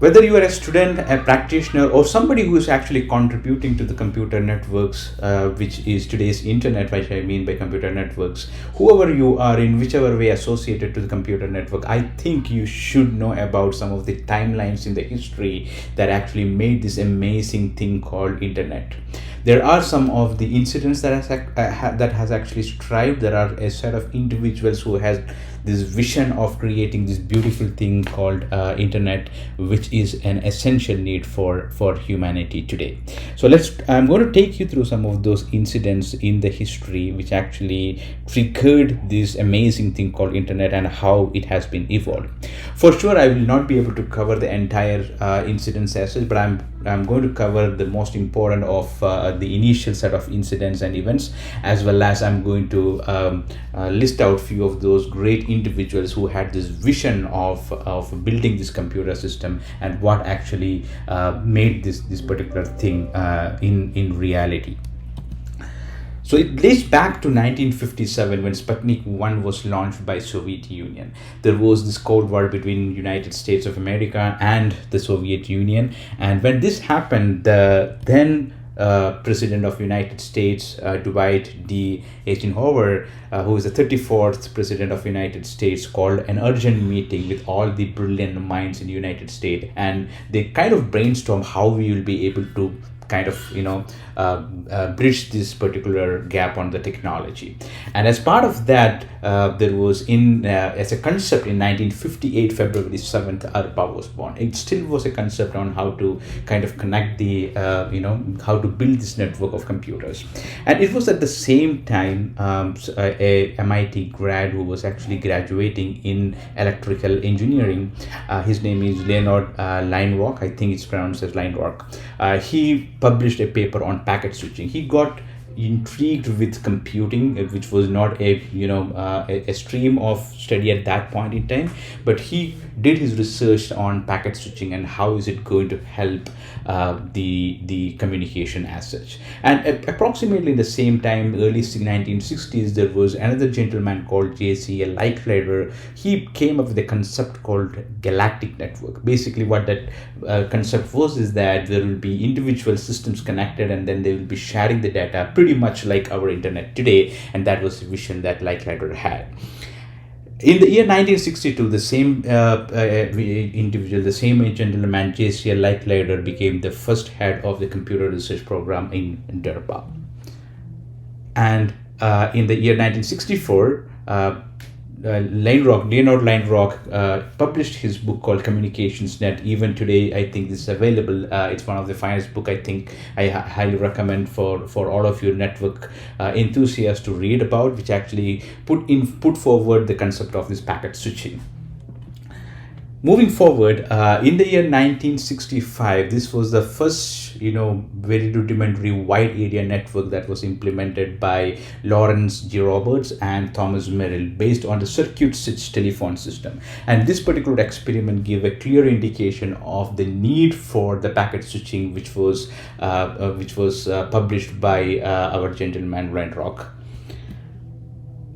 Whether you are a student, a practitioner, or somebody who is actually contributing to the computer networks, which is today's internet, which I mean by computer networks, whoever you are in whichever way associated to the computer network, I think you should know about some of the timelines in the history that actually made this amazing thing called internet. There are some of the incidents that has actually strived. There are a set of individuals who has this vision of creating this beautiful thing called internet, which is an essential need for humanity today. So I'm going to take you through some of those incidents in the history which actually triggered this amazing thing called internet and how it has been evolved. For sure, I will not be able to cover the entire incidents as such, but I'm going to cover the most important of the initial set of incidents and events, as well as I'm going to list out few of those great individuals who had this vision of building this computer system and what actually made this particular thing in reality. So it dates back to 1957 when Sputnik 1 was launched by Soviet Union. There was this Cold War between United States of America and the Soviet Union. And when this happened, the then President of United States, Dwight D. Eisenhower, who is the 34th President of United States, called an urgent meeting with all the brilliant minds in the United States. And they kind of brainstorm how we will be able to kind of bridge this particular gap on the technology. And as part of that, there was as a concept in 1958 February 7th, ARPA was born. It still was a concept on how to kind of connect the how to build this network of computers. And it was at the same time a MIT grad who was actually graduating in electrical engineering. His name is Leonard Leinrock. I think it's pronounced as Leinrock. He published a paper on packet switching. He got intrigued with computing, which was not a stream of study at that point in time, but he did his research on packet switching and how is it going to help the communication as such. And approximately in the same time, early 1960s, there was another gentleman called J.C. Licklider. He came up with a concept called galactic network. Basically what that concept was is that there will be individual systems connected and then they will be sharing the data pretty much like our internet today, and that was the vision that Licklider had. In the year 1962, the same individual, the same gentleman, J.C. Licklider, became the first head of the computer research program in DARPA. And in the year 1964, Leonard Leinrock published his book called Communications Net. Even today, I think this is available. It's one of the finest book I think I highly recommend for all of your network enthusiasts to read about, which actually put forward the concept of this packet switching. Moving forward, in the year 1965, this was the first, very rudimentary wide area network that was implemented by Lawrence G. Roberts and Thomas Merrill based on the circuit switch telephone system. And this particular experiment gave a clear indication of the need for the packet switching, which was published by our gentleman Leinrock.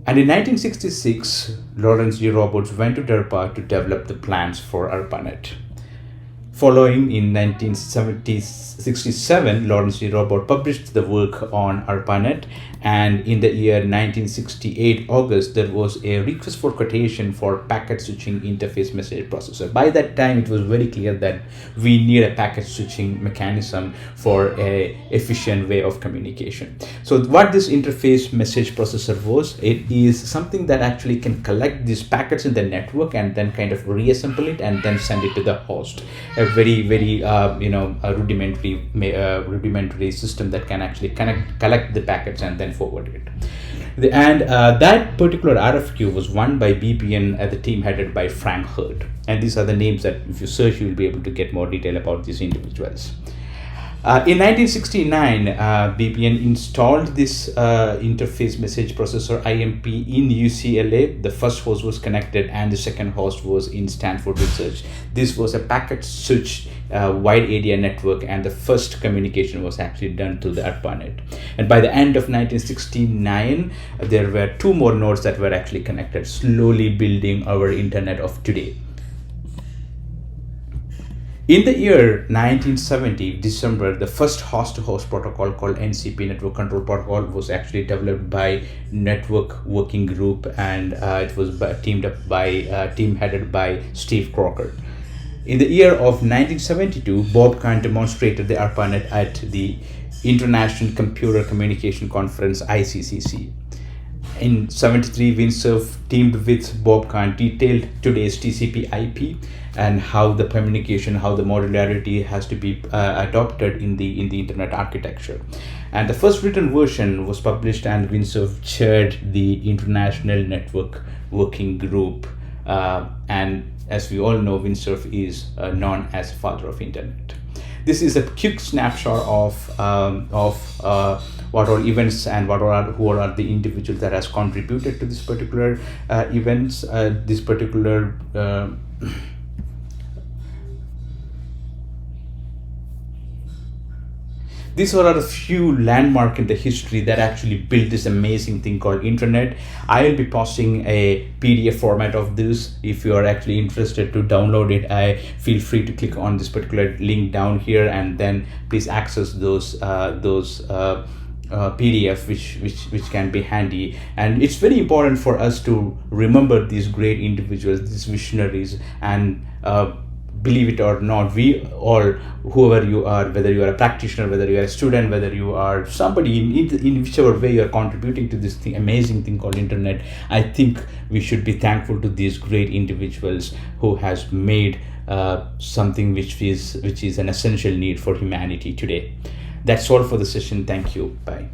And in 1966, Lawrence G. Roberts went to DARPA to develop the plans for ARPANET. Following in 1967, Lawrence G. Roberts published the work on ARPANET, and in the year 1968 August, there was a request for quotation for packet switching interface message processor. By that time, it was very clear that we need a packet switching mechanism for a efficient way of communication. So what this interface message processor was, it is something that actually can collect these packets in the network and then kind of reassemble it and then send it to the host. A very rudimentary system that can actually collect the packets and then forward it. That particular RFQ was won by BPN at the team headed by Frank Hurt. And these are the names that if you search, you will be able to get more detail about these individuals. In 1969, BPN installed this interface message processor IMP in UCLA. The first host was connected and the second host was in Stanford Research. This was a packet switch wide area network, and the first communication was actually done through the ARPANET. And by the end of 1969, there were two more nodes that were actually connected, slowly building our internet of today. In the year 1970, December, the first host-to-host protocol called NCP, Network Control Protocol, was actually developed by Network Working Group, and it was team headed by Steve Crocker. In the year of 1972, Bob Kahn demonstrated the ARPANET at the International Computer Communication Conference, ICCC. In 73, Windsurf teamed with Bob Kahn, detailed today's TCP IP and how the communication, how the modularity has to be adopted in the internet architecture. And the first written version was published, and Windsurf chaired the International Network Working Group. And as we all know, Windsurf is known as father of internet. This is a quick snapshot of what are events and who are the individuals that has contributed to this particular events. This particular these are a few landmarks in the history that actually built this amazing thing called internet. I will be posting a PDF format of this. If you are actually interested to download it, I feel free to click on this particular link down here, and then please access those PDF, which can be handy. And it's very important for us to remember these great individuals, these visionaries, and believe it or not, we all, whoever you are, whether you are a practitioner, whether you are a student, whether you are somebody in whichever way you are contributing to this amazing thing called internet, I think we should be thankful to these great individuals who has made something which is an essential need for humanity today. That's all for the session. Thank you. Bye.